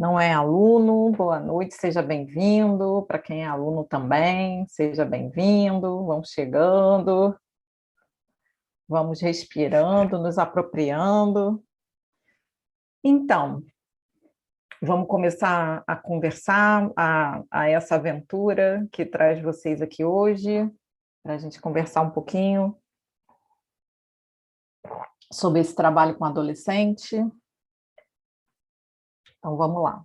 Não é aluno, boa noite, seja bem-vindo. Para quem é aluno também, seja bem-vindo. Vamos chegando, vamos respirando, nos apropriando. Então, vamos começar a conversar a essa aventura que traz vocês aqui hoje, para a gente conversar um pouquinho sobre esse trabalho com adolescente. Então, vamos lá.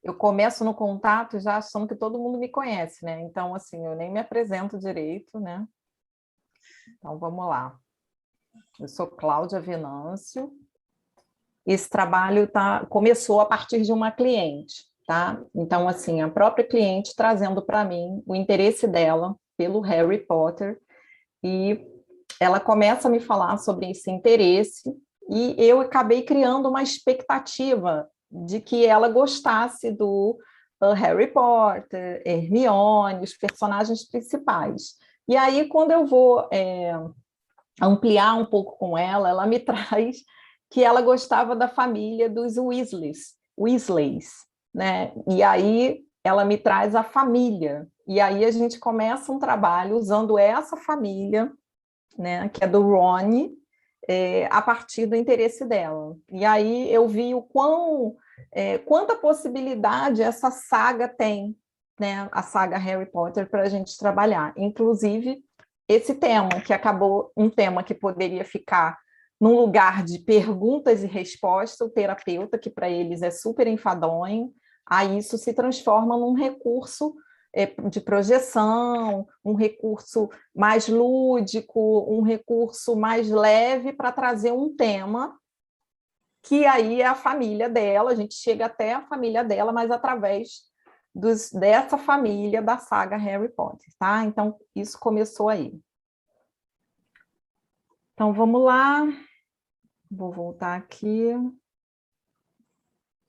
Eu começo no contato já achando que todo mundo me conhece, né? Então, assim, eu nem me apresento direito, né? Então, vamos lá. Eu sou Cláudia Venâncio. Esse trabalho começou a partir de uma cliente, tá? Então, assim, a própria cliente trazendo para mim o interesse dela pelo Harry Potter, e ela começa a me falar sobre esse interesse, e eu acabei criando uma expectativa de que ela gostasse do Harry Potter, Hermione, os personagens principais. E aí, quando eu vou ampliar um pouco com ela, ela me traz que ela gostava da família dos Weasleys, né? E aí ela me traz a família. E aí a gente começa um trabalho usando essa família, né, que é do Ron, a partir do interesse dela. E aí eu vi quanta possibilidade essa saga tem, né, a saga Harry Potter, para a gente trabalhar. Inclusive, esse tema, que acabou um tema que poderia ficar num lugar de perguntas e respostas, o terapeuta, que para eles é super enfadonho, aí isso se transforma num recurso de projeção, um recurso mais lúdico, um recurso mais leve para trazer um tema que aí é a família dela, a gente chega até a família dela, mas através dessa família da saga Harry Potter, tá? Então, isso começou aí. Então, vamos lá. Vou voltar aqui.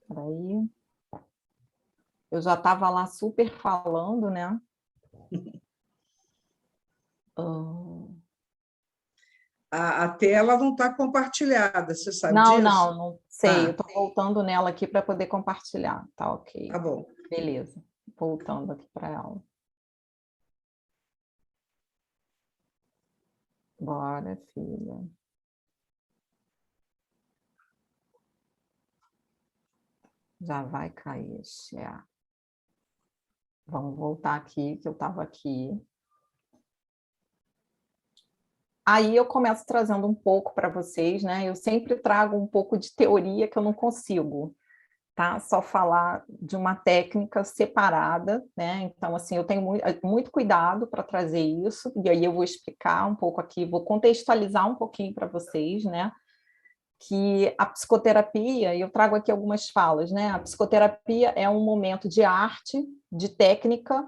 Peraí. Eu já estava lá super falando, né? A tela não está compartilhada, você sabe Não, disso? não sei. Eu Ah, estou voltando nela aqui para poder compartilhar. Tá ok. tá bom. Beleza. Voltando aqui para ela. Bora, filha. Já vai cair, Xé. Vamos voltar aqui, que eu estava aqui. Aí eu começo trazendo um pouco para vocês, né? Eu sempre trago um pouco de teoria que eu não consigo, tá? Só falar de uma técnica separada, né? Então, assim, eu tenho muito cuidado para trazer isso, e aí eu vou explicar um pouco aqui, vou contextualizar um pouquinho para vocês, né? Que a psicoterapia, e eu trago aqui algumas falas, né? A psicoterapia é um momento de arte, de técnica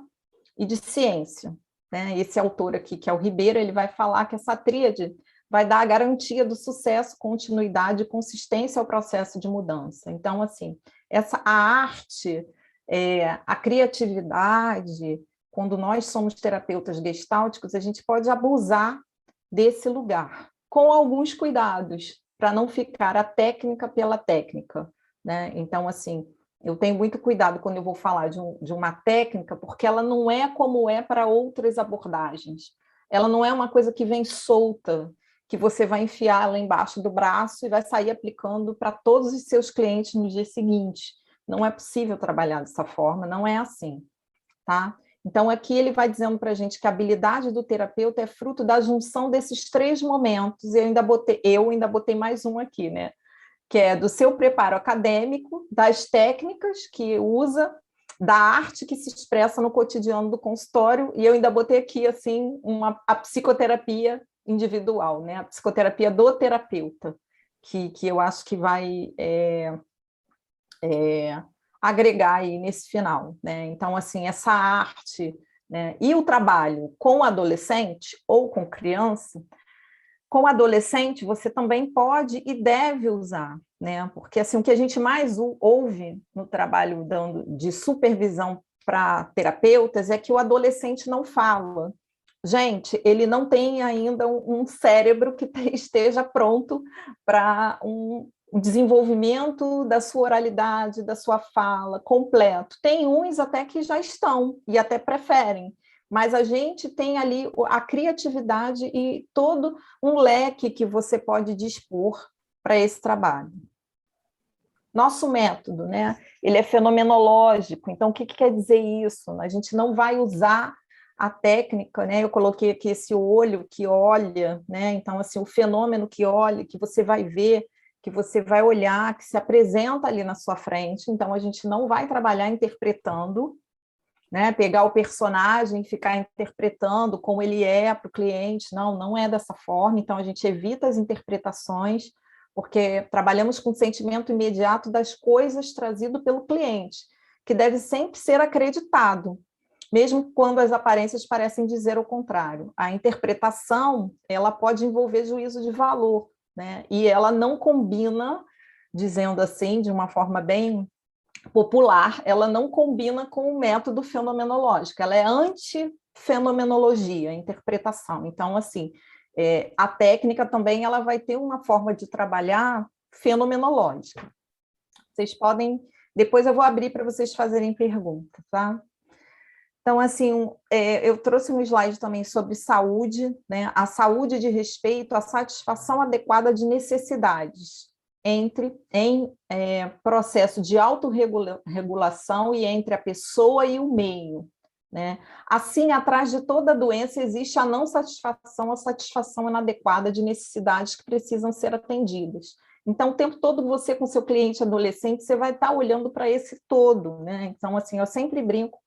e de ciência, né? Esse autor aqui, que é o Ribeiro, ele vai falar que essa tríade vai dar a garantia do sucesso, continuidade e consistência ao processo de mudança. Então, assim, a arte, a criatividade, quando nós somos terapeutas gestálticos, a gente pode abusar desse lugar, com alguns cuidados, para não ficar a técnica pela técnica, né? Então, assim, eu tenho muito cuidado quando eu vou falar de uma técnica, porque ela não é como é para outras abordagens. Ela não é uma coisa que vem solta, que você vai enfiar lá embaixo do braço e vai sair aplicando para todos os seus clientes no dia seguinte. Não é possível trabalhar dessa forma, não é assim, tá? Então, aqui ele vai dizendo para a gente que a habilidade do terapeuta é fruto da junção desses três momentos, e eu ainda botei mais um aqui, né? Que é do seu preparo acadêmico, das técnicas que usa, da arte que se expressa no cotidiano do consultório, e eu ainda botei aqui, assim, a psicoterapia individual, né? A psicoterapia do terapeuta, que eu acho que vai agregar aí nesse final, né? Então, assim, essa arte, né? E o trabalho com adolescente ou com criança, com adolescente você também pode e deve usar, né? Porque assim, o que a gente mais ouve no trabalho de supervisão para terapeutas é que o adolescente não fala. Gente, ele não tem ainda um cérebro que esteja pronto para o desenvolvimento da sua oralidade, da sua fala, completo. Tem uns até que já estão e até preferem, mas a gente tem ali a criatividade e todo um leque que você pode dispor para esse trabalho. Nosso método, né? Ele é fenomenológico, então o que quer dizer isso? A gente não vai usar a técnica, né? Eu coloquei aqui esse olho que olha, né? Então, assim, o fenômeno que olha, que você vai ver, que você vai olhar, que se apresenta ali na sua frente. Então, a gente não vai trabalhar interpretando, né? Pegar o personagem e ficar interpretando como ele é para o cliente. Não, não é dessa forma. Então, a gente evita as interpretações, porque trabalhamos com o sentimento imediato das coisas trazido pelo cliente, que deve sempre ser acreditado, mesmo quando as aparências parecem dizer o contrário. A interpretação, ela pode envolver juízo de valor, né? E ela não combina, dizendo assim, de uma forma bem popular, ela não combina com o método fenomenológico, ela é anti-fenomenologia, a interpretação. Então, assim, a técnica também ela vai ter uma forma de trabalhar fenomenológica. Vocês podem... Depois eu vou abrir para vocês fazerem perguntas, tá? Então, assim, eu trouxe um slide também sobre saúde, né? A saúde de respeito à satisfação adequada de necessidades em processo de autorregulação e entre a pessoa e o meio, né? Assim, atrás de toda doença existe a não satisfação, a satisfação inadequada de necessidades que precisam ser atendidas. Então, o tempo todo você, com seu cliente adolescente, você vai estar olhando para esse todo, né? Então, assim, eu sempre brinco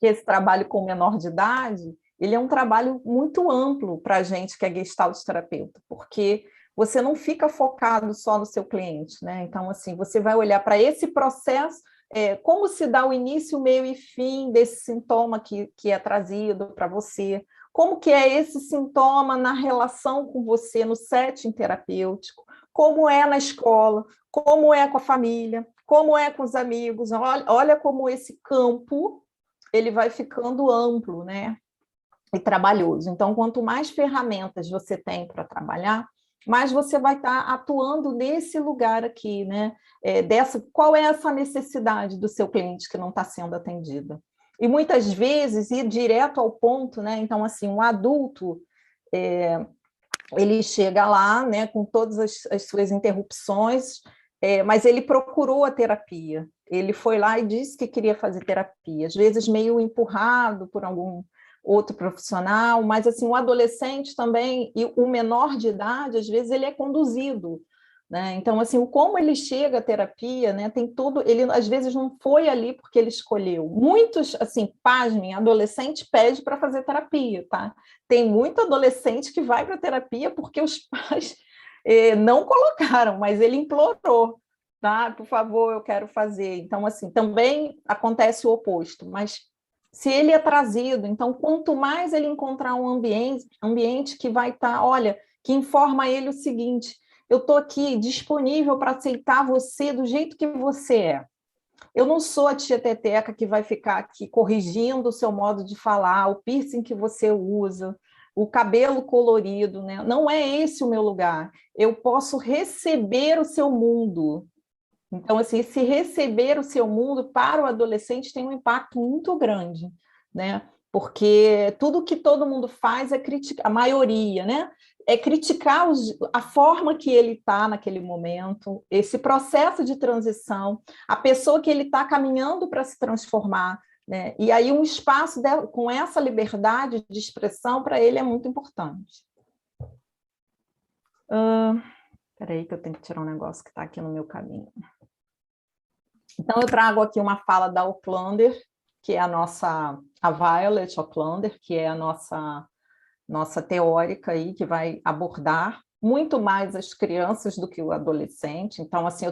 que esse trabalho com menor de idade, ele é um trabalho muito amplo para a gente que é gestalt terapeuta, porque você não fica focado só no seu cliente, né? Então, assim, você vai olhar para esse processo, como se dá o início, meio e fim desse sintoma que é trazido para você, como que é esse sintoma na relação com você no setting terapêutico, como é na escola, como é com a família, como é com os amigos. Olha como esse campo ele vai ficando amplo, né? E trabalhoso. Então, quanto mais ferramentas você tem para trabalhar, mais você vai estar atuando nesse lugar aqui, né? Qual é essa necessidade do seu cliente que não está sendo atendida? E muitas vezes ir direto ao ponto, né? Então, assim, um adulto, ele chega lá, né, com todas as suas interrupções, mas ele procurou a terapia. Ele foi lá e disse que queria fazer terapia, às vezes meio empurrado por algum outro profissional, mas assim, o adolescente também, e o menor de idade, às vezes ele é conduzido, né? Então, assim, como ele chega à terapia, né, tem tudo, ele às vezes não foi ali porque ele escolheu. Muitos, assim, pasmem, adolescente pede para fazer terapia, tá? Tem muito adolescente que vai para terapia porque os pais não colocaram, mas ele implorou, tá? Por favor, eu quero fazer. Então, assim, também acontece o oposto, mas se ele é trazido, então, quanto mais ele encontrar um ambiente que vai estar, olha, que informa ele o seguinte: eu estou aqui disponível para aceitar você do jeito que você é. Eu não sou a tia Teteca que vai ficar aqui corrigindo o seu modo de falar, o piercing que você usa, o cabelo colorido, né? Não é esse o meu lugar. Eu posso receber o seu mundo. Então, assim, esse receber o seu mundo para o adolescente tem um impacto muito grande, né? Porque tudo que todo mundo faz é criticar, a maioria, né? É criticar a forma que ele está naquele momento, esse processo de transição, a pessoa que ele está caminhando para se transformar, né? E aí um espaço com essa liberdade de expressão para ele é muito importante. Espera aí que eu tenho que tirar um negócio que está aqui no meu caminho. Então, eu trago aqui uma fala da Auklander, que é a Violet Auklander, que é a nossa teórica aí, que vai abordar muito mais as crianças do que o adolescente. Então, assim,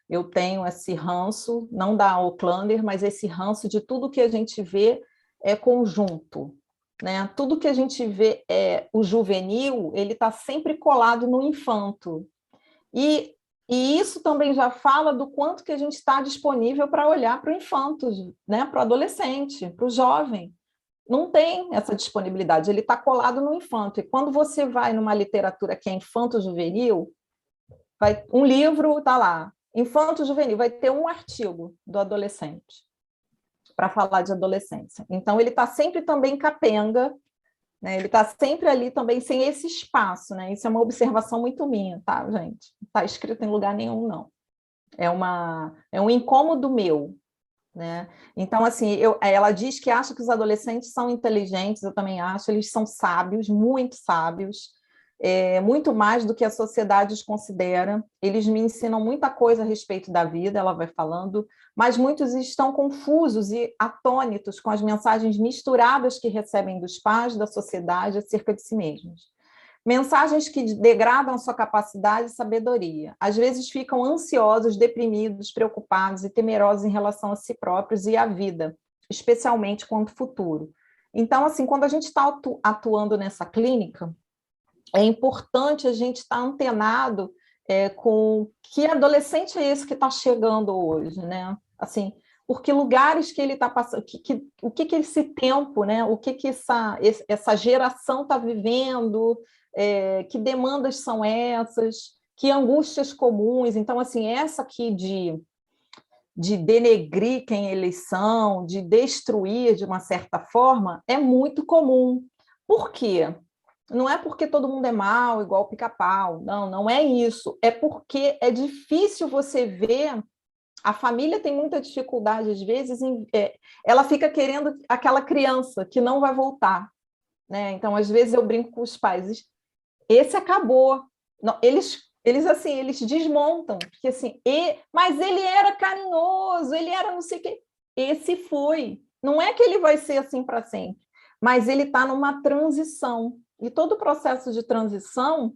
eu tenho esse ranço, não da Auklander, mas esse ranço de tudo que a gente vê é conjunto, né? Tudo que a gente vê o juvenil, ele está sempre colado no infanto. E isso também já fala do quanto que a gente está disponível para olhar para o infanto, né? Para o adolescente, para o jovem. Não tem essa disponibilidade, ele está colado no infanto. E quando você vai numa literatura que é infanto-juvenil, um livro, está lá, infanto-juvenil, vai ter um artigo do adolescente para falar de adolescência. Então, ele está sempre também capenga, né? Ele está sempre ali também sem esse espaço, né? Isso é uma observação muito minha, tá, gente? Não está escrito em lugar nenhum, não. É um incômodo meu, né? Então, assim, ela diz que acha que os adolescentes são inteligentes, eu também acho, eles são sábios, muito sábios, muito mais do que a sociedade os considera. Eles me ensinam muita coisa a respeito da vida, ela vai falando, mas muitos estão confusos e atônitos com as mensagens misturadas que recebem dos pais, da sociedade, acerca de si mesmos. Mensagens que degradam sua capacidade e sabedoria. Às vezes ficam ansiosos, deprimidos, preocupados e temerosos em relação a si próprios e à vida, especialmente quanto ao futuro. Então, assim, quando a gente está atuando nessa clínica, é importante a gente estar antenado com que adolescente é esse que está chegando hoje, né? Assim, por que lugares que ele está passando, o que esse tempo, né? O que essa geração está vivendo, que demandas são essas, que angústias comuns. Então, assim, essa aqui de denegrir quem eles são, de destruir de uma certa forma, é muito comum. Por quê? Não é porque todo mundo é mau, igual o pica-pau, não é isso. É porque é difícil você ver, a família tem muita dificuldade, às vezes, ela fica querendo aquela criança que não vai voltar, né? Então, às vezes, eu brinco com os pais, esse acabou. Não, eles assim, eles desmontam, porque assim, mas ele era carinhoso, ele era não sei o quê. Esse foi. Não é que ele vai ser assim para sempre, mas ele está numa transição. E todo o processo de transição,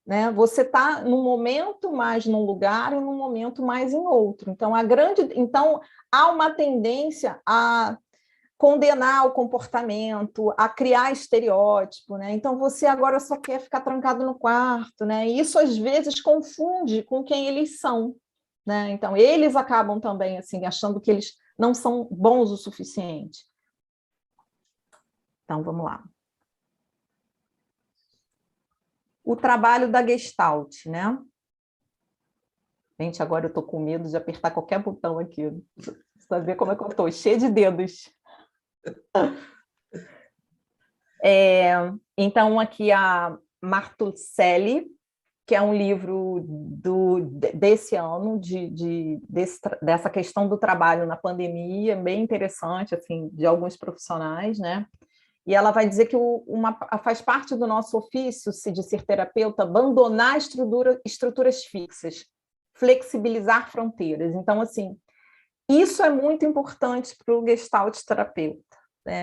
né, você está num momento mais num lugar e num momento mais em outro. Então, então há uma tendência a condenar o comportamento, a criar estereótipo, né? Então você agora só quer ficar trancado no quarto, né? E isso às vezes confunde com quem eles são, né? Então eles acabam também assim achando que eles não são bons o suficiente. Então vamos lá. O trabalho da Gestalt, né? Gente, agora eu estou com medo de apertar qualquer botão aqui. Você ver como é que eu estou, cheia de dedos. Então, aqui a Martuccelli, que é um livro desse ano, dessa questão do trabalho na pandemia, bem interessante, assim, de alguns profissionais, né? E ela vai dizer que faz parte do nosso ofício de ser terapeuta abandonar estruturas fixas, flexibilizar fronteiras. Então, assim, isso é muito importante para o Gestalt terapeuta.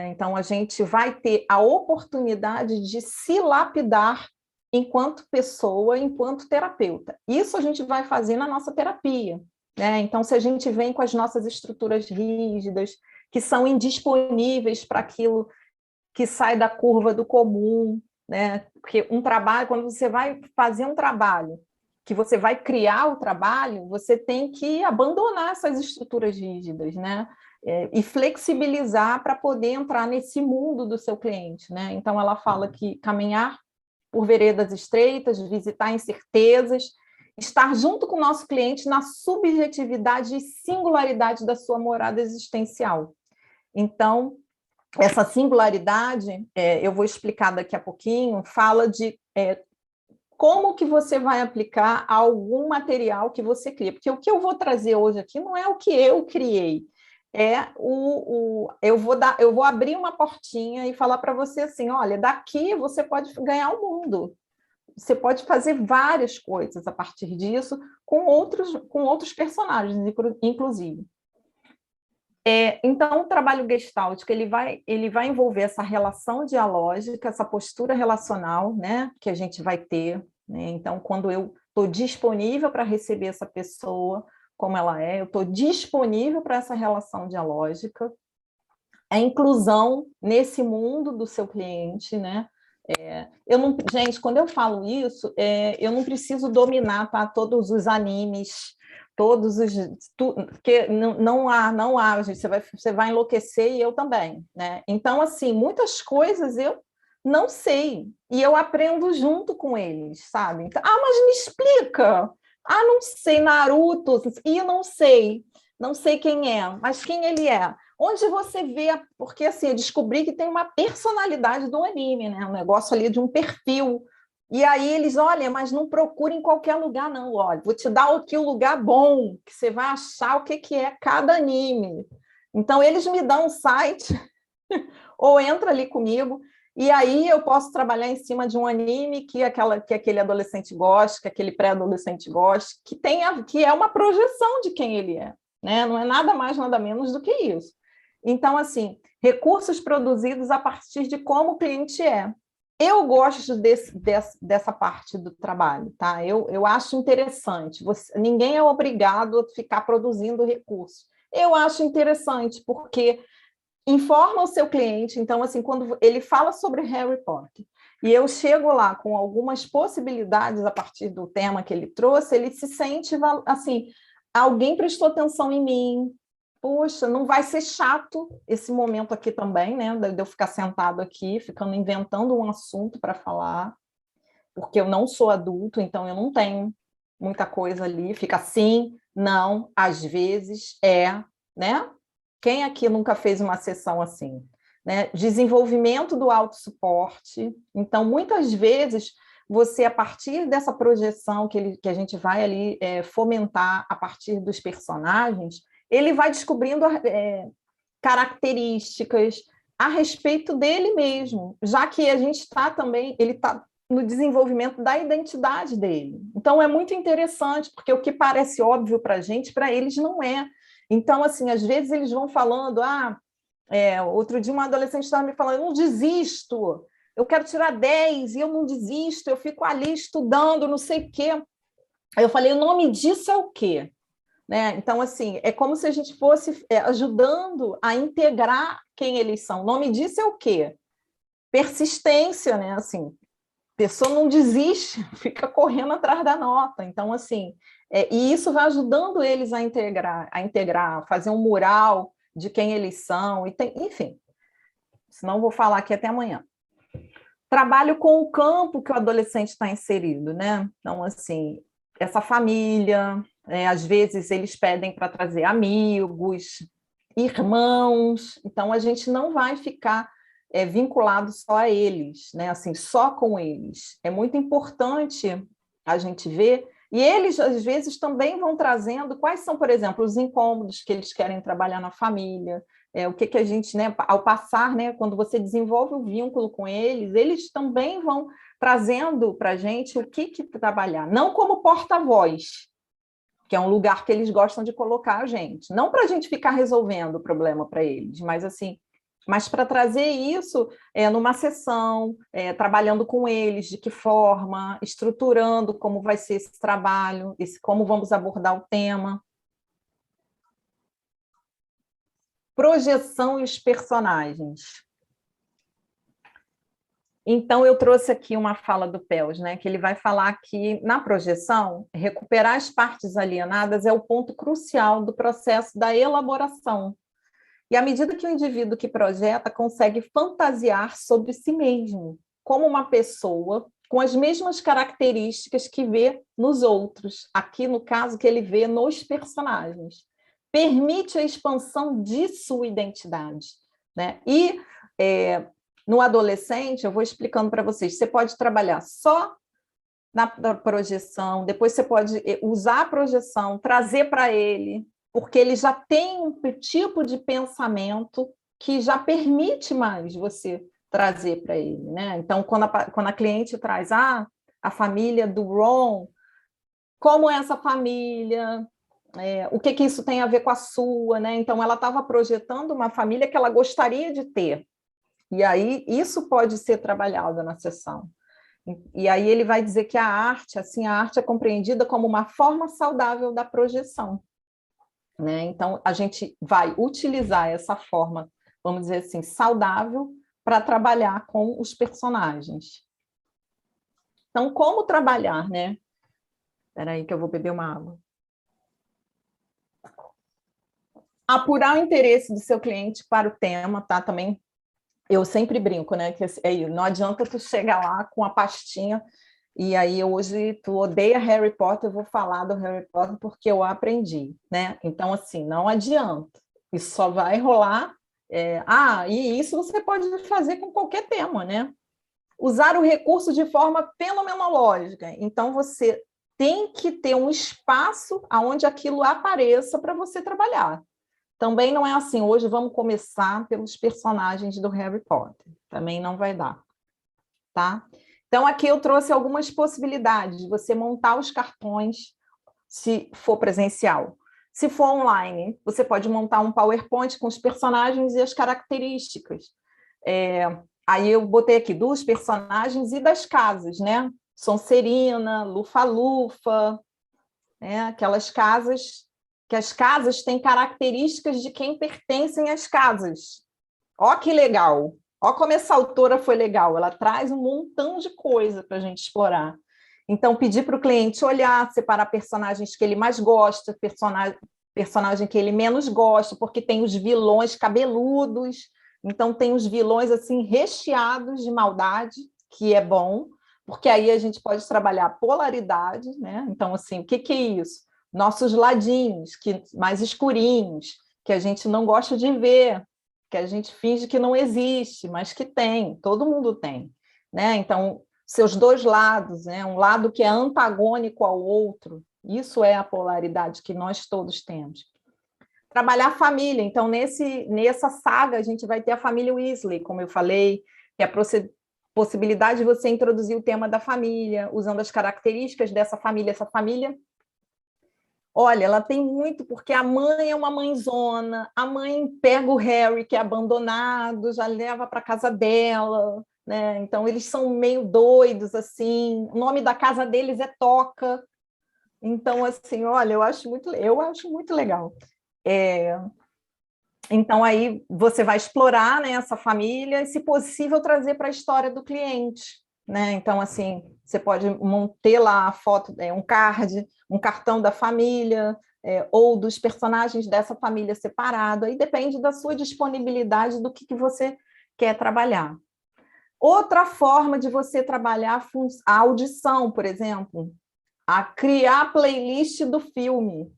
Então, a gente vai ter a oportunidade de se lapidar enquanto pessoa, enquanto terapeuta. Isso a gente vai fazer na nossa terapia, né? Então, se a gente vem com as nossas estruturas rígidas, que são indisponíveis para aquilo que sai da curva do comum, né? Porque um trabalho, quando você vai fazer um trabalho, que você vai criar o trabalho, você tem que abandonar essas estruturas rígidas, né? E flexibilizar para poder entrar nesse mundo do seu cliente, né? Então, ela fala que caminhar por veredas estreitas, visitar incertezas, estar junto com o nosso cliente na subjetividade e singularidade da sua morada existencial. Então, essa singularidade, eu vou explicar daqui a pouquinho, fala de como que você vai aplicar algum material que você cria. Porque o que eu vou trazer hoje aqui não é o que eu criei, eu vou abrir uma portinha e falar para você assim, olha, daqui você pode ganhar o mundo. Você pode fazer várias coisas a partir disso com outros personagens, inclusive. Então, o trabalho gestáltico ele vai envolver essa relação dialógica, essa postura relacional, né, que a gente vai ter, né? Então, quando eu estou disponível para receber essa pessoa como ela é, eu estou disponível para essa relação dialógica, a inclusão nesse mundo do seu cliente, né? Gente, quando eu falo isso, eu não preciso dominar, tá, todos os animes, porque não há, gente, você vai enlouquecer e eu também, né? Então, assim, muitas coisas eu não sei, e eu aprendo junto com eles, sabe? Então, mas me explica, Ah, não sei, Naruto, e não sei, não sei quem é, mas quem ele é? Onde você vê, porque assim, eu descobri que tem uma personalidade do anime, né? Um negócio ali de um perfil. E aí eles, olha, mas não procure em qualquer lugar, não. Olha, vou te dar aqui o lugar bom, que você vai achar o que, que é cada anime. Então, eles me dão um site, ou entra ali comigo, e aí eu posso trabalhar em cima de um anime que aquele adolescente gosta, que aquele pré-adolescente gosta, que é uma projeção de quem ele é, né? Não é nada mais, nada menos do que isso. Então, assim, recursos produzidos a partir de como o cliente é. Eu gosto dessa parte do trabalho, tá? Eu acho interessante. Ninguém é obrigado a ficar produzindo recursos. Eu acho interessante, porque informa o seu cliente. Então, assim, quando ele fala sobre Harry Potter e eu chego lá com algumas possibilidades a partir do tema que ele trouxe, ele se sente assim, alguém prestou atenção em mim. Poxa, não vai ser chato esse momento aqui também, né? De eu ficar sentado aqui, ficando inventando um assunto para falar, porque eu não sou adulto, então eu não tenho muita coisa ali. Fica assim, não, às vezes é, né? Quem aqui nunca fez uma sessão assim? Né? Desenvolvimento do autossuporte. Então, muitas vezes, você, a partir dessa projeção que a gente vai ali fomentar a partir dos personagens, ele vai descobrindo características a respeito dele mesmo, já que a gente está também, ele está no desenvolvimento da identidade dele. Então, é muito interessante, porque o que parece óbvio para a gente, para eles não é. Então, assim, às vezes eles vão falando, outro dia uma adolescente estava me falando, eu não desisto, eu quero tirar 10 e eu não desisto, eu fico ali estudando, não sei o quê. Aí eu falei, o nome disso é o quê? Né? Então, assim, é como se a gente fosse ajudando a integrar quem eles são. O nome disso é o quê? Persistência, né? Assim, a pessoa não desiste, fica correndo atrás da nota. Então, assim, e isso vai ajudando eles a integrar, fazer um mural de quem eles são, enfim, senão eu vou falar aqui até amanhã. Trabalho com o campo que o adolescente está inserido, né? Então, assim, essa família, às vezes eles pedem para trazer amigos, irmãos, então a gente não vai ficar vinculado só a eles, né? Assim, só com eles. É muito importante a gente ver, e eles às vezes também vão trazendo quais são, por exemplo, os incômodos que eles querem trabalhar na família, o que a gente, né, ao passar, né, quando você desenvolve o vínculo com eles também vão trazendo para a gente o que trabalhar, não como porta-voz, que é um lugar que eles gostam de colocar a gente, não para a gente ficar resolvendo o problema para eles, mas assim, mas para trazer isso numa sessão, trabalhando com eles, de que forma, estruturando como vai ser esse trabalho, como vamos abordar o tema. Projeção e os personagens. Então, eu trouxe aqui uma fala do Pels, né, que ele vai falar que, na projeção, recuperar as partes alienadas é o ponto crucial do processo da elaboração. E à medida que o indivíduo que projeta consegue fantasiar sobre si mesmo, como uma pessoa com as mesmas características que vê nos outros, aqui no caso que ele vê nos personagens, permite a expansão de sua identidade, né? E no adolescente, eu vou explicando para vocês, você pode trabalhar só na projeção, depois você pode usar a projeção, trazer para ele, porque ele já tem um tipo de pensamento que já permite mais você trazer para ele, né? Então, quando a cliente traz a família do Ron, como é essa família, o que isso tem a ver com a sua, né? Então, ela estava projetando uma família que ela gostaria de ter. E aí, isso pode ser trabalhado na sessão. E aí ele vai dizer que a arte é compreendida como uma forma saudável da projeção, né? Então, a gente vai utilizar essa forma, vamos dizer assim, saudável para trabalhar com os personagens. Então, como trabalhar, né? Espera aí que eu vou beber uma água. Apurar o interesse do seu cliente para o tema, tá? Também eu sempre brinco, né? Que não adianta tu chegar lá com a pastinha e aí hoje tu odeia Harry Potter, eu vou falar do Harry Potter porque eu aprendi, né? Então, assim, não adianta. Isso só vai rolar. E isso você pode fazer com qualquer tema, né? Usar o recurso de forma fenomenológica. Então, você tem que ter um espaço onde aquilo apareça para você trabalhar. Também não é assim, hoje vamos começar pelos personagens do Harry Potter. Também não vai dar, tá? Então, aqui eu trouxe algumas possibilidades de você montar os cartões, se for presencial. Se for online, você pode montar um PowerPoint com os personagens e as características. Aí eu botei aqui dos personagens e das casas, né? Sonserina, Lufa-Lufa, né? Aquelas casas, que as casas têm características de quem pertencem às casas. Ó que legal! Ó como essa autora foi legal, ela traz um montão de coisa para a gente explorar. Então, pedir para o cliente olhar, separar personagens que ele mais gosta, personagem que ele menos gosta, porque tem os vilões cabeludos, então tem os vilões assim recheados de maldade, que é bom, porque aí a gente pode trabalhar polaridade, né? Então, assim, o que é isso? Nossos ladinhos, mais escurinhos, que a gente não gosta de ver, que a gente finge que não existe, mas que tem, todo mundo tem, né? Então, seus dois lados, né? Um lado que é antagônico ao outro, isso é a polaridade que nós todos temos. Trabalhar a família, então nessa saga a gente vai ter a família Weasley, como eu falei, que é a possibilidade de você introduzir o tema da família, usando as características dessa família. Essa família, olha, ela tem muito, porque a mãe é uma mãezona, a mãe pega o Harry, que é abandonado, já leva para a casa dela, né? Então eles são meio doidos, assim, o nome da casa deles é Toca. Então, assim, olha, eu acho muito legal. Então, aí você vai explorar, né, essa família e, se possível, trazer para a história do cliente, né? Então, assim, você pode ter lá a foto, um card, um cartão da família, ou dos personagens dessa família separado. Aí depende da sua disponibilidade, do que você quer trabalhar. Outra forma de você trabalhar a audição, por exemplo, a criar a playlist do filme.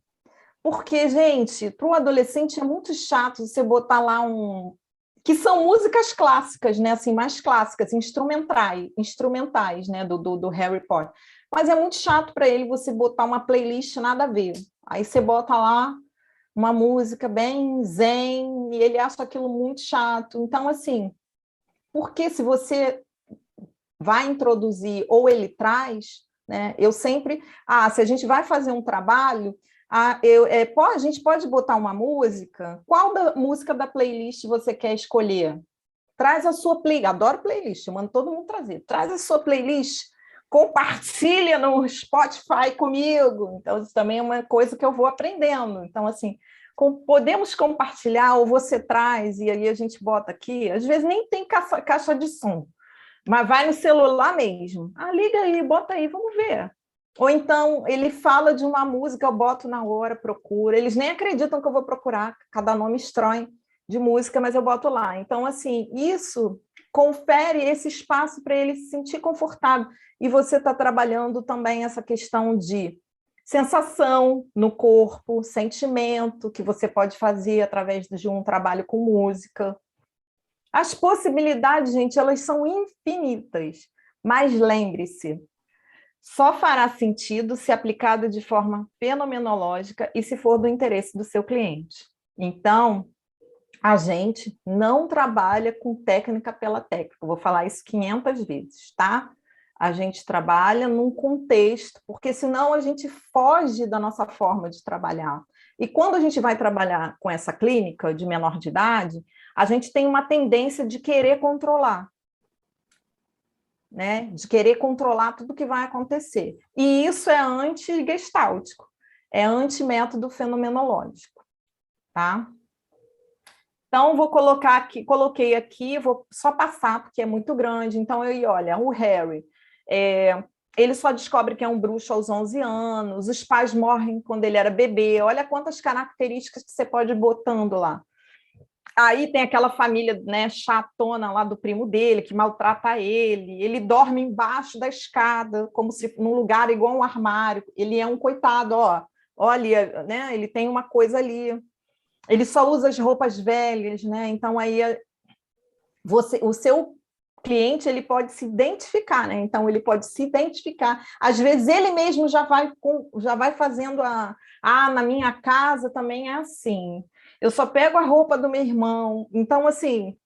Porque, gente, para o adolescente é muito chato você botar lá que são músicas clássicas, né? Assim, mais clássicas, instrumentais, né? Do Harry Potter. Mas é muito chato para ele você botar uma playlist nada a ver. Aí você bota lá uma música bem zen e ele acha aquilo muito chato. Então, assim, porque se você vai introduzir ou ele traz, né? Eu sempre, se a gente vai fazer um trabalho, a gente pode botar uma música. Qual música da playlist você quer escolher? Traz a sua playlist. Adoro playlist, eu mando todo mundo trazer. Traz a sua playlist, compartilha no Spotify comigo. Então, isso também é uma coisa que eu vou aprendendo. Então, assim, podemos compartilhar, ou você traz, e aí a gente bota aqui. Às vezes nem tem caixa de som, mas vai no celular mesmo. Liga aí, bota aí, vamos ver. Ou então ele fala de uma música, eu boto na hora, procuro. Eles nem acreditam que eu vou procurar, cada nome estranho de música, mas eu boto lá. Então, assim, isso confere esse espaço para ele se sentir confortável. E você está trabalhando também essa questão de sensação no corpo, sentimento, que você pode fazer através de um trabalho com música. As possibilidades, gente, elas são infinitas, mas lembre-se, só fará sentido se aplicado de forma fenomenológica e se for do interesse do seu cliente. Então, a gente não trabalha com técnica pela técnica, eu vou falar isso 500 vezes, tá? A gente trabalha num contexto, porque senão a gente foge da nossa forma de trabalhar. E quando a gente vai trabalhar com essa clínica de menor de idade, a gente tem uma tendência de querer controlar, né? De querer controlar tudo que vai acontecer. E isso é anti-gestáltico, é anti-método fenomenológico, tá? Então, vou colocar aqui, coloquei aqui, vou só passar, porque é muito grande. Então, olha, o Harry, ele só descobre que é um bruxo aos 11 anos, os pais morrem quando ele era bebê, olha quantas características que você pode ir botando lá. Aí tem aquela família, né, chatona lá do primo dele, que maltrata ele. Ele dorme embaixo da escada, como se num lugar igual um armário. Ele é um coitado, ó. Olha, né, ele tem uma coisa ali. Ele só usa as roupas velhas, né? Então aí o seu cliente ele pode se identificar, né? Então ele pode se identificar. Às vezes ele mesmo já vai fazendo na minha casa também é assim. Eu só pego a roupa do meu irmão. Então assim,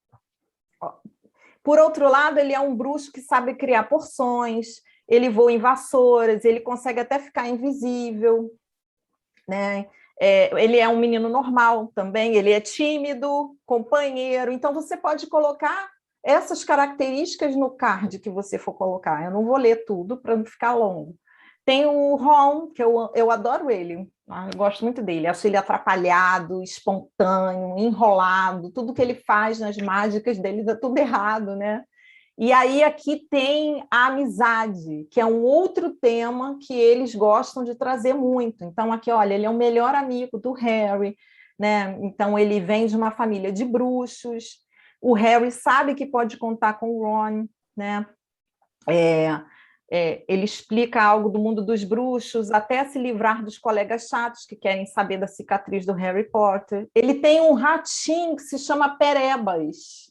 por outro lado, ele é um bruxo que sabe criar porções, ele voa em vassouras, ele consegue até ficar invisível, né? Ele é um menino normal também, ele é tímido, companheiro, então você pode colocar essas características no card que você for colocar. Eu não vou ler tudo para não ficar longo. Tem o Ron, que eu adoro ele, eu gosto muito dele, acho ele atrapalhado, espontâneo, enrolado, tudo que ele faz nas mágicas dele dá tudo errado, né? E aí aqui tem a amizade, que é um outro tema que eles gostam de trazer muito. Então aqui, olha, ele é o melhor amigo do Harry, né? Então ele vem de uma família de bruxos. O Harry sabe que pode contar com o Ron, né? Ele explica algo do mundo dos bruxos, até se livrar dos colegas chatos que querem saber da cicatriz do Harry Potter. Ele tem um ratinho que se chama Perebas,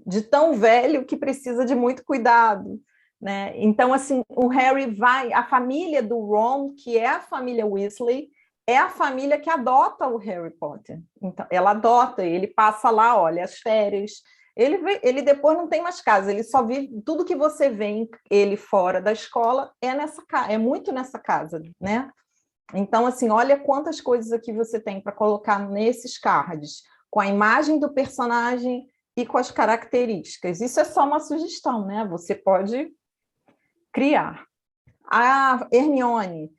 de tão velho que precisa de muito cuidado, né? Então, assim, o Harry a família do Ron, que é a família Weasley, é a família que adota o Harry Potter. Então, ela adota, ele passa lá, olha, as férias. Ele depois não tem mais casa, ele só vive, tudo que você vê ele fora da escola é muito nessa casa, né? Então, assim, olha quantas coisas aqui você tem para colocar nesses cards, com a imagem do personagem e com as características. Isso é só uma sugestão, né? Você pode criar. A Hermione,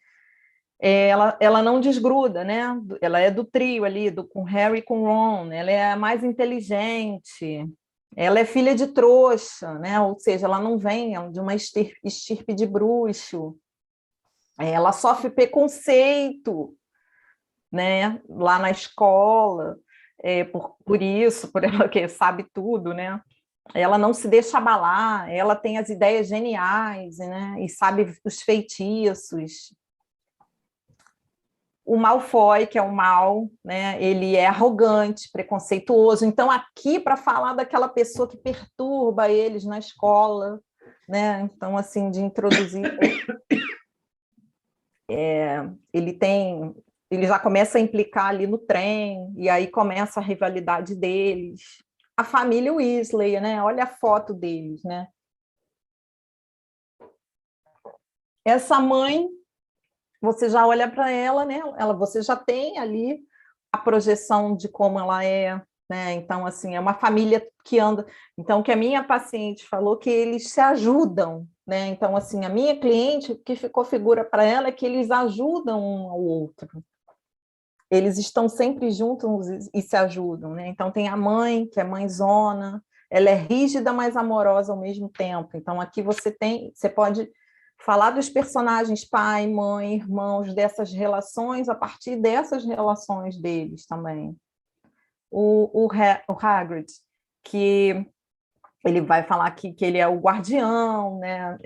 ela não desgruda, né? Ela é do trio ali, com Harry e com Ron, né? Ela é a mais inteligente, ela é filha de trouxa, né? Ou seja, ela não vem de uma estirpe de bruxo, ela sofre preconceito, né? Lá na escola, por isso, por ela que sabe tudo, né? Ela não se deixa abalar, ela tem as ideias geniais, né? E sabe os feitiços. O Malfoy, que é o mal, né? Ele é arrogante, preconceituoso. Então, aqui, para falar daquela pessoa que perturba eles na escola, né? Então, assim, de introduzir... ele já começa a implicar ali no trem, e aí começa a rivalidade deles. A família Weasley, né? Olha a foto deles, né? Essa mãe, você já olha para ela, né? Você já tem ali a projeção de como ela é, né? Então, assim, é uma família que anda. Então, o que a minha paciente falou que eles se ajudam, né? Então, assim, a minha cliente, o que ficou figura para ela é que eles ajudam um ao outro. Eles estão sempre juntos e se ajudam, né? Então tem a mãe, que é mãezona, ela é rígida, mas amorosa ao mesmo tempo. Então aqui você pode falar dos personagens pai, mãe, irmãos, dessas relações, a partir dessas relações deles também. O Hagrid, que ele vai falar que ele é o guardião, né?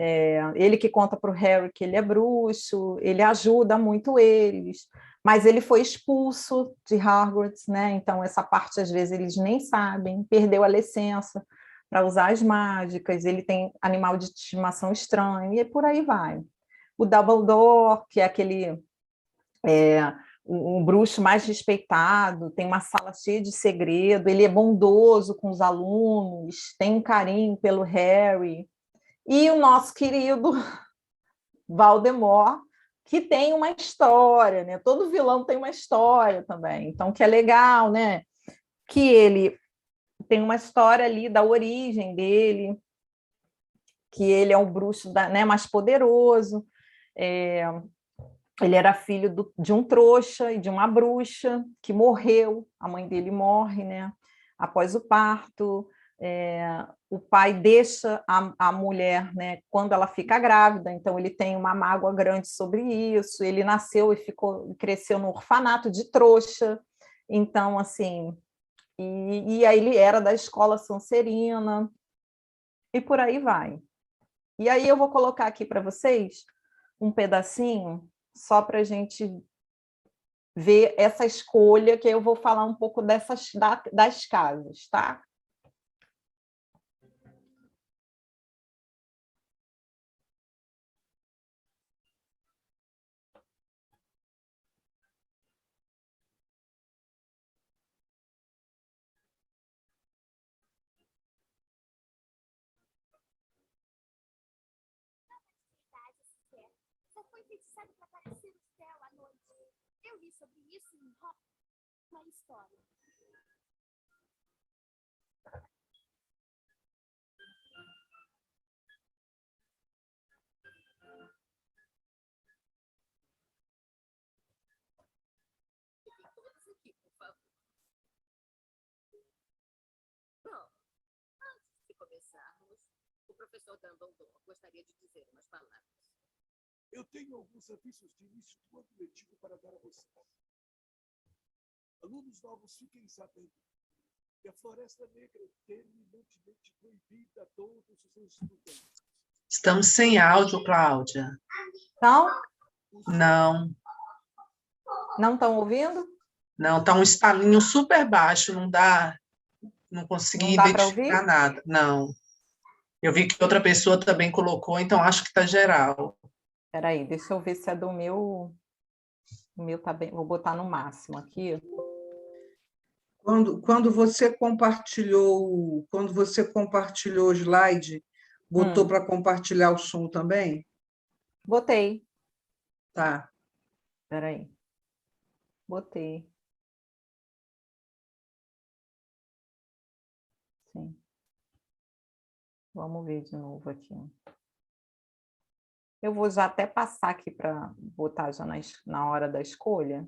Ele que conta para o Harry que ele é bruxo, ele ajuda muito eles, mas ele foi expulso de Hogwarts, né? Então essa parte às vezes eles nem sabem, perdeu a licença para usar as mágicas, ele tem animal de estimação estranho, e por aí vai. O Dumbledore, que é aquele... um bruxo mais respeitado, tem uma sala cheia de segredo, ele é bondoso com os alunos, tem um carinho pelo Harry. E o nosso querido Voldemort, que tem uma história, né? Todo vilão tem uma história também, então que é legal, né? Que ele tem uma história ali da origem dele, que ele é um bruxo né, mais poderoso, ele era filho de um trouxa e de uma bruxa que morreu, a mãe dele morre, né? Após o parto, o pai deixa a mulher, né, quando ela fica grávida, então ele tem uma mágoa grande sobre isso, ele nasceu e cresceu no orfanato de trouxa, então, assim, e aí ele era da escola Sonserina, e por aí vai. E aí eu vou colocar aqui para vocês um pedacinho, só para a gente ver essa escolha, que eu vou falar um pouco das casas, tá? Só foi feitiçado para aparecer no céu à noite. Eu li sobre isso em uma história. Fiquem todos aqui, por favor. Bom, antes de começarmos, o professor Dumbledore gostaria de dizer umas palavras. Eu tenho alguns avisos de início do ano letivo para dar a vocês. Alunos novos, fiquem sabendo que a Floresta Negra é terminantemente proibida a todos os estudantes. Estamos sem áudio, Cláudia. Então, Não, não estão ouvindo? não, está um estalinho super baixo, não dá, não consegui Não dá para identificar ouvir? nada. Não. Eu vi que outra pessoa também colocou, então acho que está geral. Espera aí, deixa eu ver se é do meu. O meu tá bem. Vou botar no máximo aqui. Quando você compartilhou o slide, botou para compartilhar o som também? Botei. Tá. Espera aí. Botei. Sim. Vamos ver de novo aqui. Eu vou já até passar aqui para botar já na hora da escolha.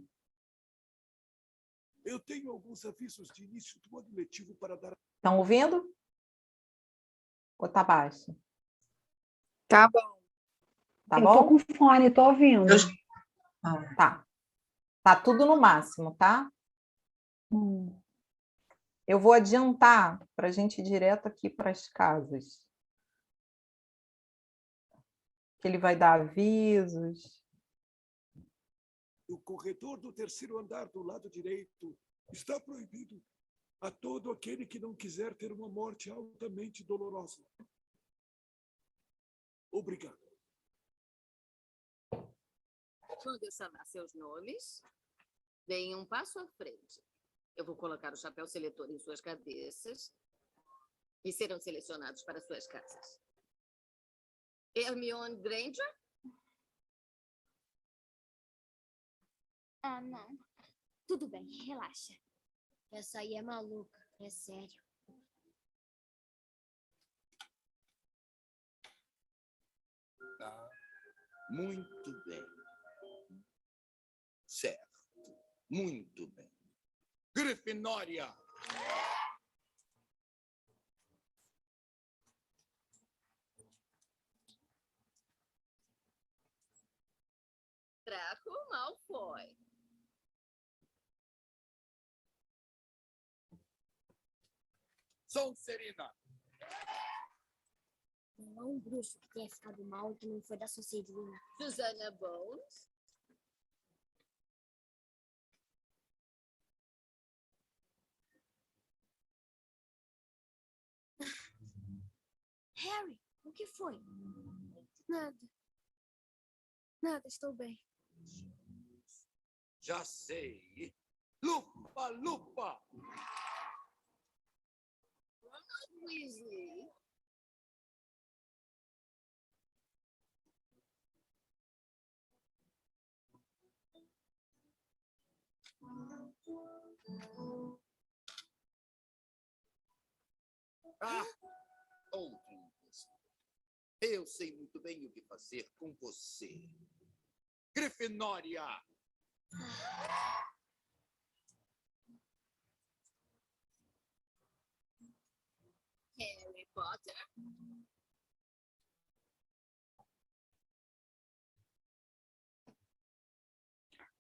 Eu tenho alguns avisos de início do ano letivo para dar. Estão ouvindo? Ou tá baixo? Tá bom. Tá Eu bom? tô com fone, tô ouvindo. Tá. Tá tudo no máximo, tá? Eu vou adiantar para a gente ir direto aqui para as casas. Que ele vai dar avisos. O corredor do terceiro andar do lado direito está proibido a todo aquele que não quiser ter uma morte altamente dolorosa. Obrigado. Quando eu chamar seus nomes, deem um passo à frente. Eu vou colocar o chapéu seletor em suas cabeças e serão selecionados para suas casas. Hermione Granger? Ah, não. Tudo bem, relaxa. Essa aí é maluca, é sério. Ah, muito bem. Certo. Muito bem. Grifinória! Draco Malfoy. Sonserina! Não é um bruxo que tenha ficado mal e que não foi da Sonserina. Susana Bones. Harry, o que foi? Nada. Nada, estou bem. Já sei. Lupa, lupa! Weasley. Ah, outro impossível. Eu sei muito bem o que fazer com você. Grifinória! Harry Potter.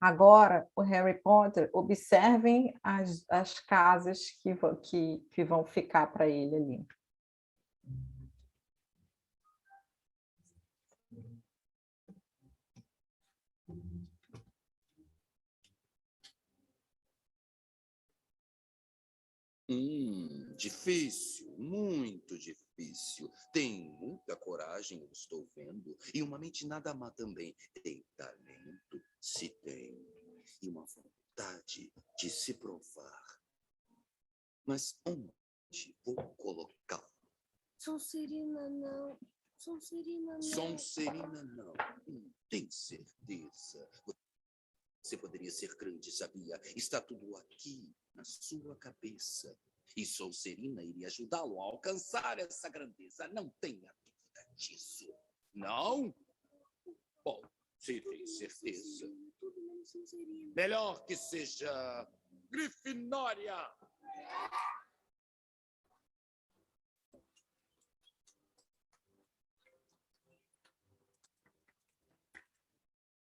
Agora, o Harry Potter, observem as casas que vão ficar para ele ali. Difícil, muito difícil. Tem muita coragem, eu estou vendo, e uma mente nada má também. Tem talento, se tem, e uma vontade de se provar. Mas onde vou colocá-lo? Sonserina não. Sonserina não. Sonserina não. Tem certeza? Você poderia ser grande, sabia? Está tudo aqui, na sua cabeça. E Sonserina iria ajudá-lo a alcançar essa grandeza. Não tenha dúvida disso. Não? Bom, se tem certeza. Melhor que seja Grifinória.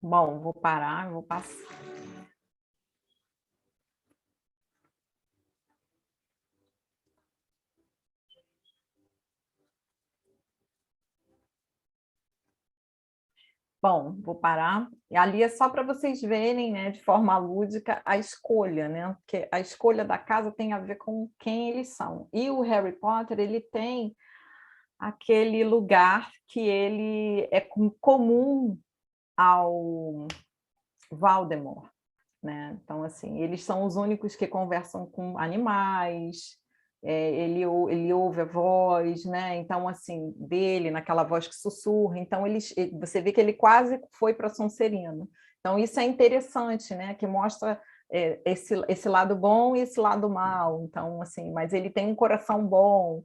Bom, vou parar, vou passar. Bom, vou parar. E ali é só para vocês verem, né, de forma lúdica, a escolha, né? Porque a escolha da casa tem a ver com quem eles são. E o Harry Potter, ele tem aquele lugar que ele é comum ao Voldemort, né? Então, assim, eles são os únicos que conversam com animais, ele ouve a voz, né? Então, assim, dele, naquela voz que sussurra. Então, você vê que ele quase foi para Sonserina. Então, isso é interessante, né? Que mostra esse lado bom e esse lado mal. Então, assim, mas ele tem um coração bom.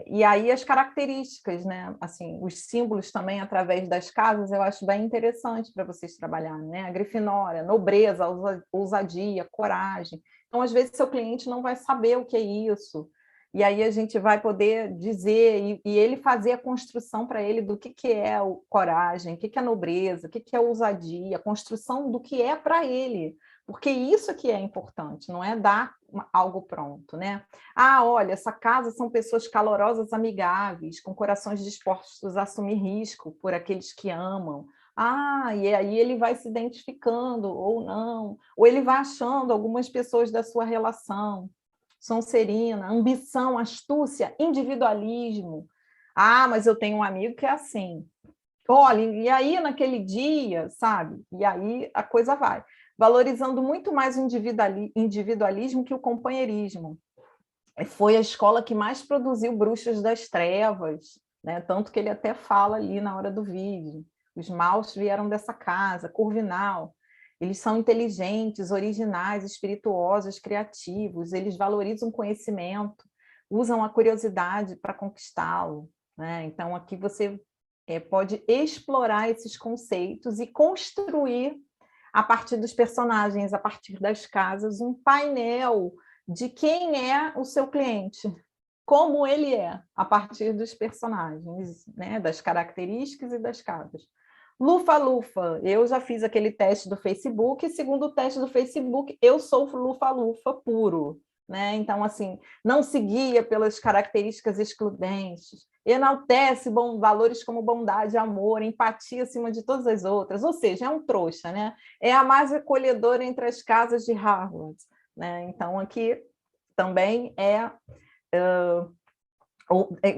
E aí as características, né? Assim, os símbolos também através das casas, eu acho bem interessante para vocês trabalharem, né? A Grifinória, nobreza, ousadia, coragem. Então, às vezes, seu cliente não vai saber o que é isso, e aí a gente vai poder dizer, e ele fazer a construção para ele do que é o coragem, o que é nobreza, o que é ousadia, a construção do que é para ele, porque isso que é importante, não é dar algo pronto, né? Ah, olha, essa casa são pessoas calorosas, amigáveis, com corações dispostos a assumir risco por aqueles que amam. Ah, e aí ele vai se identificando ou não, ou ele vai achando algumas pessoas da sua relação. Sonserina, ambição, astúcia, individualismo. Ah, mas eu tenho um amigo que é assim. Olha, e aí naquele dia, sabe? E aí a coisa vai. Valorizando muito mais o individualismo que o companheirismo. Foi a escola que mais produziu bruxas das trevas, né? Tanto que ele até fala ali na hora do vídeo. Os maus vieram dessa casa, Corvinal. Eles são inteligentes, originais, espirituosos, criativos, eles valorizam o conhecimento, usam a curiosidade para conquistá-lo, né? Então, aqui você pode explorar esses conceitos e construir, a partir dos personagens, a partir das casas, um painel de quem é o seu cliente, como ele é, a partir dos personagens, né? Das características e das casas. Lufa-Lufa, eu já fiz aquele teste do Facebook, e segundo o teste do Facebook, eu sou Lufa-Lufa puro, né? Então, assim, não se guia pelas características excludentes, enaltece valores como bondade, amor, empatia acima de todas as outras, ou seja, é um trouxa, né? É a mais acolhedora entre as casas de Harvard, né? Então, aqui também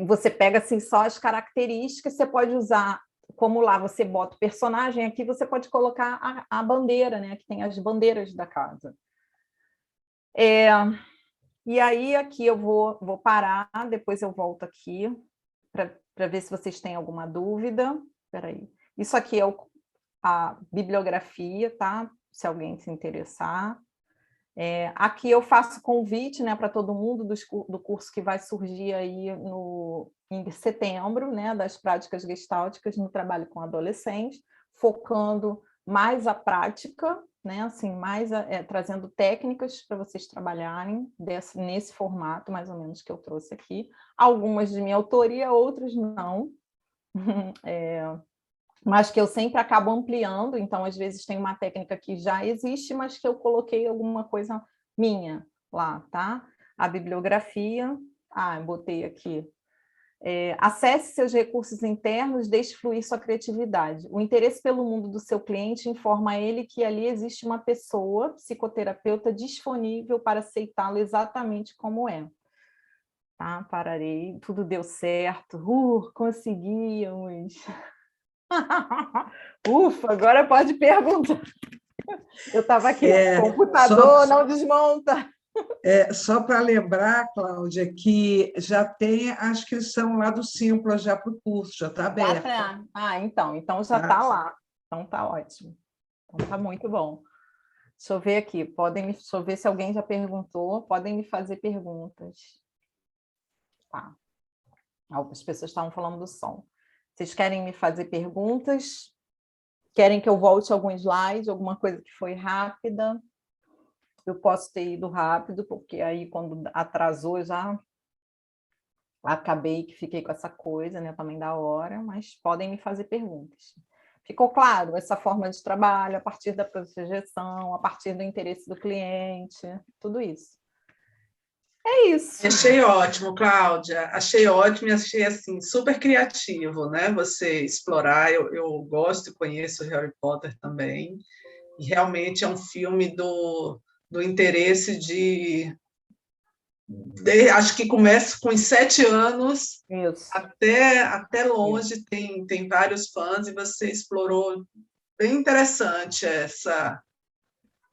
você pega assim, só as características, você pode usar, como lá você bota o personagem, aqui você pode colocar a bandeira, né? Que tem as bandeiras da casa. E aí, aqui eu vou parar, depois eu volto aqui para ver se vocês têm alguma dúvida. Espera aí. Isso aqui é a bibliografia, tá? Se alguém se interessar. Aqui eu faço convite, né, para todo mundo do curso que vai surgir aí em setembro, né, das práticas gestálticas no trabalho com adolescentes, focando mais a prática, né, assim, mais trazendo técnicas para vocês trabalharem nesse formato, mais ou menos, que eu trouxe aqui. Algumas de minha autoria, outras não. mas que eu sempre acabo ampliando, então, às vezes, tem uma técnica que já existe, mas que eu coloquei alguma coisa minha lá, tá? A bibliografia, botei aqui. Acesse seus recursos internos, deixe fluir sua criatividade. O interesse pelo mundo do seu cliente informa ele que ali existe uma pessoa, psicoterapeuta, disponível para aceitá-lo exatamente como é. Tá, pararei, tudo deu certo, conseguimos. Ufa, agora pode perguntar. Eu estava aqui, computador não desmonta. Só para lembrar, Cláudia, que já tem a inscrição lá do Simpla já para o curso, já está aberto. Então já está lá. Então está ótimo. Então está muito bom. Deixa eu ver aqui, deixa eu ver se alguém já perguntou, podem me fazer perguntas. Tá. Algumas pessoas estavam falando do som. Vocês querem me fazer perguntas? Querem que eu volte algum slide, alguma coisa que foi rápida? Eu posso ter ido rápido, porque aí quando atrasou já acabei que fiquei com essa coisa, né, também da hora, mas podem me fazer perguntas. Ficou claro essa forma de trabalho, a partir da projeção, a partir do interesse do cliente, tudo isso. É isso. Achei ótimo, Cláudia. Achei ótimo e achei assim, super criativo, né? Você explorar. Eu gosto e conheço Harry Potter também. E realmente é um filme do interesse acho que começa com os 7 anos, isso. Até longe, isso. Tem vários fãs, e você explorou bem interessante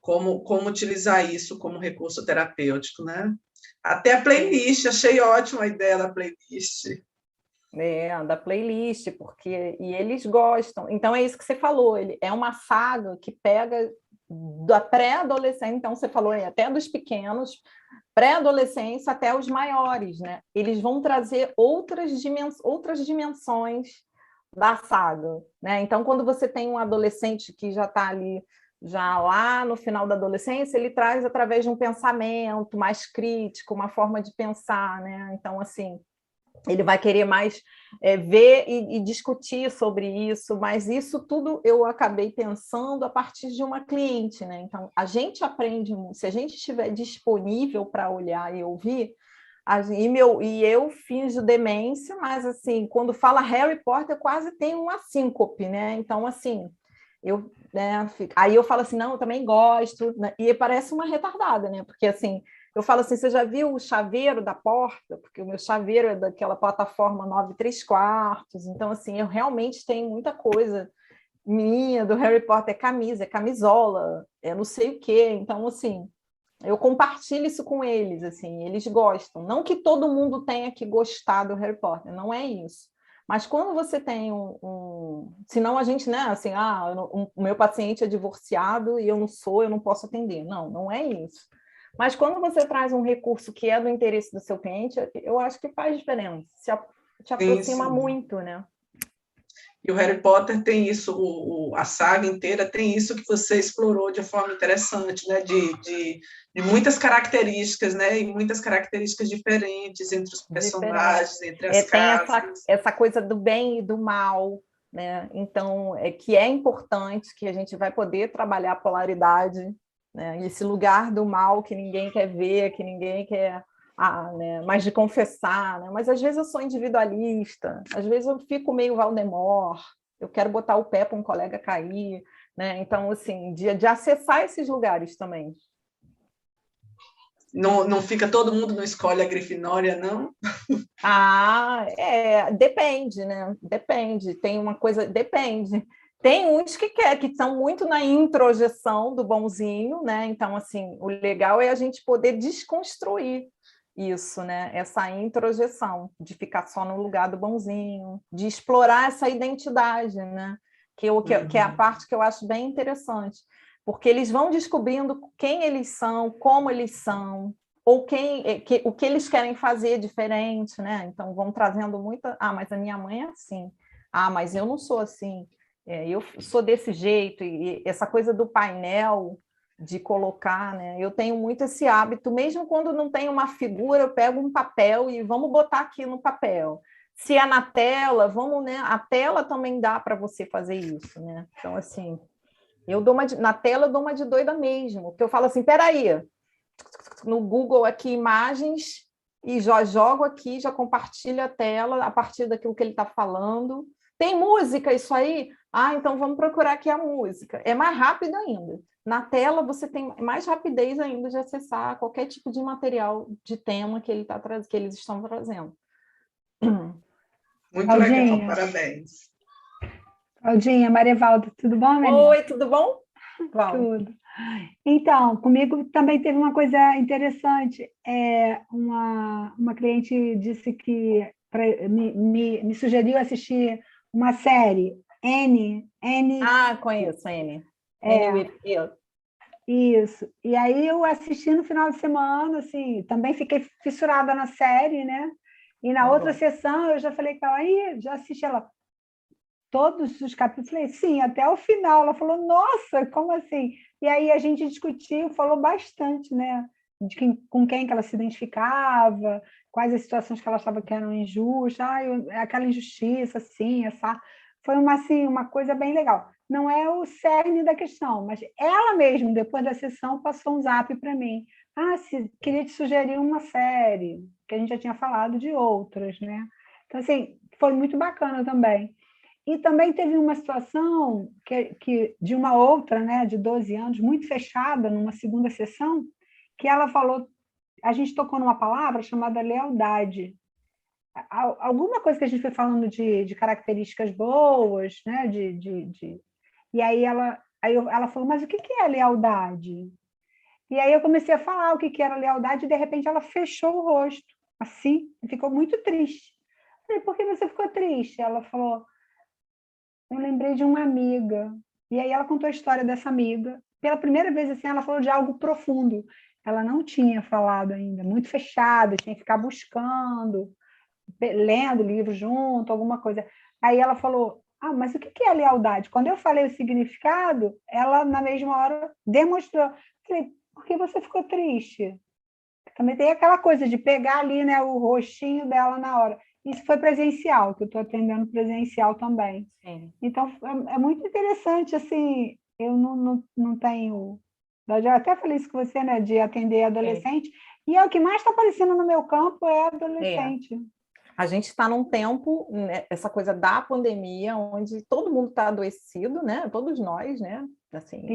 como utilizar isso como recurso terapêutico, né? Até a playlist, achei ótima a ideia da playlist. Da playlist, porque eles gostam. Então, é isso que você falou, é uma saga que pega da pré-adolescente, então você falou até dos pequenos, pré-adolescência até os maiores, né? Eles vão trazer outras dimensões da saga, né? Então, quando você tem um adolescente que já está ali, já lá no final da adolescência, ele traz através de um pensamento mais crítico, uma forma de pensar, né? Então, assim, ele vai querer mais ver e discutir sobre isso, mas isso tudo eu acabei pensando a partir de uma cliente, né? Então, a gente aprende, se a gente estiver disponível para olhar e ouvir, e eu finjo demência, mas assim, quando fala Harry Potter, quase tem uma síncope, né? Então, assim, aí eu falo assim, não, eu também gosto, né? E parece uma retardada, né? Porque assim, eu falo assim, você já viu o chaveiro da porta? Porque o meu chaveiro é daquela plataforma 9 3/4. Então, assim, eu realmente tenho muita coisa minha do Harry Potter, é camisola, não sei o quê. Então, assim, eu compartilho isso com eles, assim, eles gostam. Não que todo mundo tenha que gostar do Harry Potter, não é isso. Mas quando você tem senão a gente, né, assim, o meu paciente é divorciado e eu não posso atender. Não é isso. Mas quando você traz um recurso que é do interesse do seu cliente, eu acho que faz diferença, te aproxima muito, né? E o Harry Potter tem isso, a saga inteira tem isso que você explorou de forma interessante, né? De muitas características, né? E muitas características diferentes entre os personagens, entre as casas. Tem essa coisa do bem e do mal, né? Então, que é importante, que a gente vai poder trabalhar a polaridade, né? Esse lugar do mal que ninguém quer ver, que ninguém quer... né? Mas de confessar, né? Mas às vezes eu sou individualista, às vezes eu fico meio Voldemort, eu quero botar o pé para um colega cair, né? Então, assim, de acessar esses lugares também. Não fica todo mundo, não escolhe a Grifinória, não? Depende, né? Depende, tem uma coisa, depende. Tem uns que estão muito na introjeção do bonzinho, né? Então, assim, o legal é a gente poder desconstruir isso, né? Essa introjeção, de ficar só no lugar do bonzinho, de explorar essa identidade, né? Que é a parte que eu acho bem interessante, porque eles vão descobrindo quem eles são, como eles são, ou o que eles querem fazer diferente, né? Então vão trazendo muita... mas a minha mãe é assim. Mas eu não sou assim. Eu sou desse jeito. E essa coisa do painel, de colocar, né? Eu tenho muito esse hábito, mesmo quando não tem uma figura, eu pego um papel e vamos botar aqui no papel. Se é na tela, vamos, né? A tela também dá para você fazer isso, né? Então, assim, na tela eu dou uma de doida mesmo, porque eu falo assim, peraí, no Google aqui, imagens, e já jogo aqui, já compartilho a tela a partir daquilo que ele está falando. Tem música isso aí? Então vamos procurar aqui a música. É mais rápido ainda. Na tela você tem mais rapidez ainda de acessar qualquer tipo de material de tema que eles estão trazendo. Muito Claudinha. legal, parabéns. Claudinha, Marivaldo, tudo bom, menina? Oi, tudo bom? Tudo. Então, comigo também teve uma coisa interessante. Uma cliente disse que me sugeriu assistir uma série, N. Conheço, N. É. N with You. Isso. E aí eu assisti no final de semana, assim, também fiquei fissurada na série, né? E na outra sessão eu já falei com ela, aí já assisti ela todos os capítulos, falei, sim, até o final. Ela falou, nossa, como assim? E aí a gente discutiu, falou bastante, né? Com quem que ela se identificava, quais as situações que ela achava que eram injustas, aquela injustiça, assim, essa... Foi uma coisa bem legal. Não é o cerne da questão, mas ela mesma, depois da sessão, passou um zap para mim. Queria te sugerir uma série, que a gente já tinha falado de outras, né? Então, assim, foi muito bacana também. E também teve uma situação que de uma outra, né, de 12 anos, muito fechada, numa segunda sessão, que ela falou, a gente tocou numa palavra chamada lealdade. Alguma coisa que a gente foi falando de características boas, né? E aí ela falou, mas o que é lealdade? E aí eu comecei a falar o que era lealdade, e de repente ela fechou o rosto, assim, e ficou muito triste. Eu falei, por que você ficou triste? Ela falou, eu lembrei de uma amiga. E aí ela contou a história dessa amiga. Pela primeira vez, assim, ela falou de algo profundo. Ela não tinha falado ainda, muito fechada, tinha que ficar buscando, lendo livro junto, alguma coisa. Aí ela falou, mas o que é lealdade? Quando eu falei o significado, ela, na mesma hora, demonstrou. Falei, por que você ficou triste? Também tem aquela coisa de pegar ali, né, o rostinho dela na hora. Isso foi presencial, que eu estou atendendo presencial também. Sim. Então, é muito interessante, assim, eu não tenho... Eu já até falei isso com você, né, de atender adolescente, e o que mais está aparecendo no meu campo é adolescente. A gente está num tempo, né, essa coisa da pandemia, onde todo mundo está adoecido, né? Todos nós, né? Assim,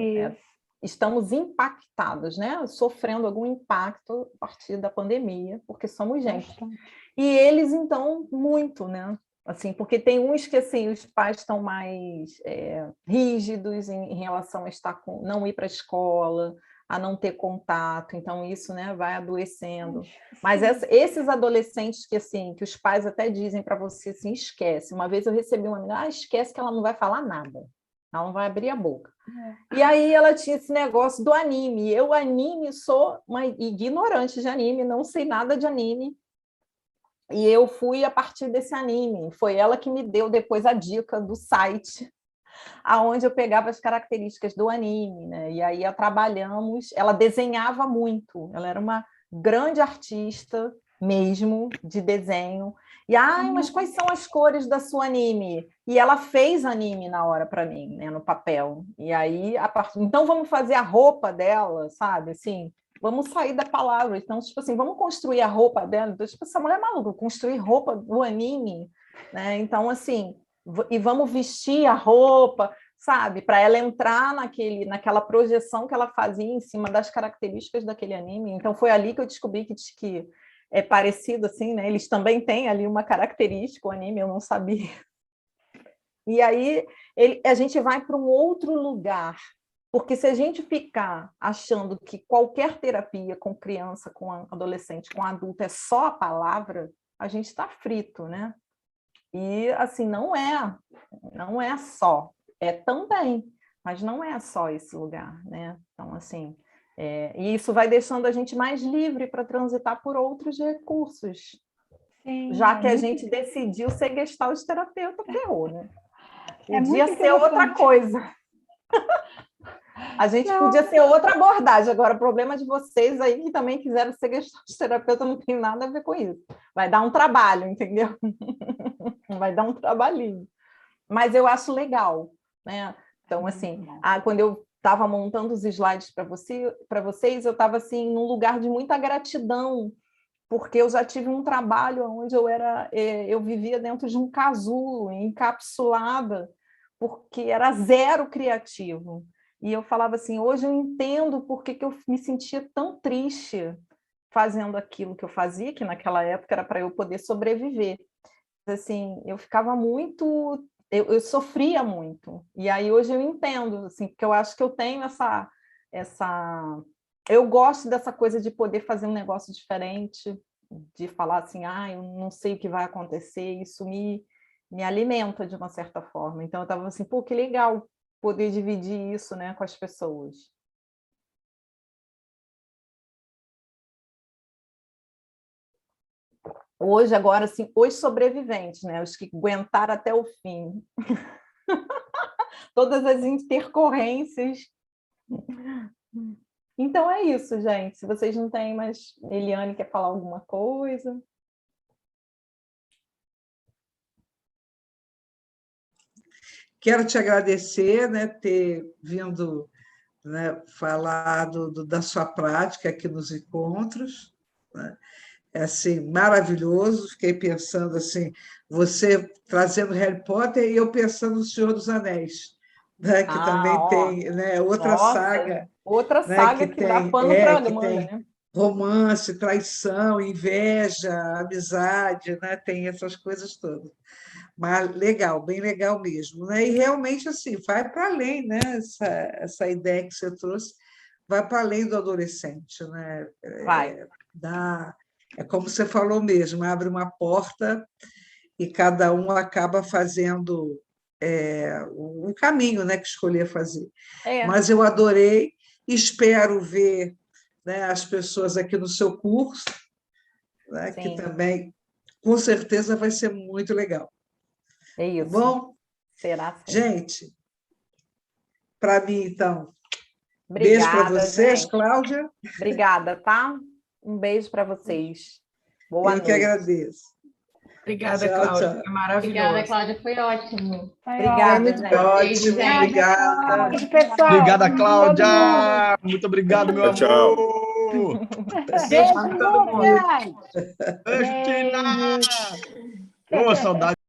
estamos impactados, né? Sofrendo algum impacto a partir da pandemia, porque somos gente. Bastante. E eles, então, muito, né? Assim, porque tem uns que assim, os pais estão mais rígidos em relação a não ir para a escola, a não ter contato, então isso, né, vai adoecendo. Mas esses adolescentes que assim, que os pais até dizem para você assim, esquece. Uma vez eu recebi uma menina, esquece que ela não vai falar nada, ela não vai abrir a boca. E aí ela tinha esse negócio do anime. Eu, anime, sou uma ignorante de anime, não sei nada de anime. E eu fui a partir desse anime. Foi ela que me deu depois a dica do site, aonde eu pegava as características do anime, né? E aí trabalhamos. Ela desenhava muito. Ela era uma grande artista mesmo de desenho. E mas quais são as cores da sua anime? E ela fez anime na hora para mim, né, no papel. E aí então vamos fazer a roupa dela, sabe? Assim, vamos sair da palavra. Então, tipo assim, vamos construir a roupa dela. Então, tipo, essa mulher é maluca, construir roupa do anime, né? Então, assim, e vamos vestir a roupa, sabe? Para ela entrar naquela projeção que ela fazia em cima das características daquele anime. Então, foi ali que eu descobri que é parecido, assim, né? Eles também têm ali uma característica, o anime, eu não sabia. E aí a gente vai para um outro lugar. Porque se a gente ficar achando que qualquer terapia com criança, com adolescente, com adulto é só a palavra, a gente está frito, né? E, assim, não é só, é também, mas não é só esse lugar, né? Então, assim, e isso vai deixando a gente mais livre para transitar por outros recursos. Sim, já que a gente decidiu ser gestalt terapeuta, ferrou, né? Podia ser outra coisa. A gente podia ser outra abordagem. Agora, o problema de vocês aí que também quiseram ser gestalt-terapeuta não tem nada a ver com isso. Vai dar um trabalho, entendeu? Vai dar um trabalhinho. Mas eu acho legal, né? Então, assim, quando eu estava montando os slides para vocês, eu estava assim, num lugar de muita gratidão, porque eu já tive um trabalho onde eu vivia dentro de um casulo, encapsulada, porque era zero criativo. E eu falava assim, hoje eu entendo por que eu me sentia tão triste fazendo aquilo que eu fazia, que naquela época era para eu poder sobreviver. Assim, eu ficava muito... Eu sofria muito. E aí hoje eu entendo, assim, porque eu acho que eu tenho essa... Eu gosto dessa coisa de poder fazer um negócio diferente, de falar assim, eu não sei o que vai acontecer, isso me alimenta de uma certa forma. Então eu estava assim, pô, que legal poder dividir isso, né, com as pessoas. Hoje, agora, assim, os sobreviventes, né, os que aguentaram até o fim. Todas as intercorrências. Então é isso, gente. Se vocês não têm mais... Eliane quer falar alguma coisa? Quero te agradecer, né, ter vindo, né, falar da sua prática aqui nos encontros, né? É assim, maravilhoso. Fiquei pensando assim, você trazendo Harry Potter e eu pensando no Senhor dos Anéis, né, que também tem, né, outra saga, outra né, saga que dá pano para manga, né? Romance, traição, inveja, amizade, né, tem essas coisas todas. Mas legal, bem legal mesmo, né? E realmente assim, vai para além, né? Essa ideia que você trouxe vai para além do adolescente, né? Vai. É como você falou mesmo, abre uma porta e cada um acaba fazendo um caminho, né, que escolher fazer. Mas eu adorei, espero ver, né, as pessoas aqui no seu curso, né, que também, com certeza, vai ser muito legal. É isso. Tá bom? Será assim. Gente, para mim, então, obrigada, beijo para vocês, gente. Cláudia. Obrigada, tá? Um beijo para vocês. Boa noite. Eu que agradeço. Obrigada, Tchau, Cláudia. tchau. Foi maravilhoso. Obrigada, Cláudia. Foi ótimo. Obrigada, gente. Ótimo, obrigada. Beijo, pessoal. Obrigada, Cláudia. Todo Muito obrigado, meu Tchau. amor. Beijo, Lucas. Beijo, Tina. Ô, saudade.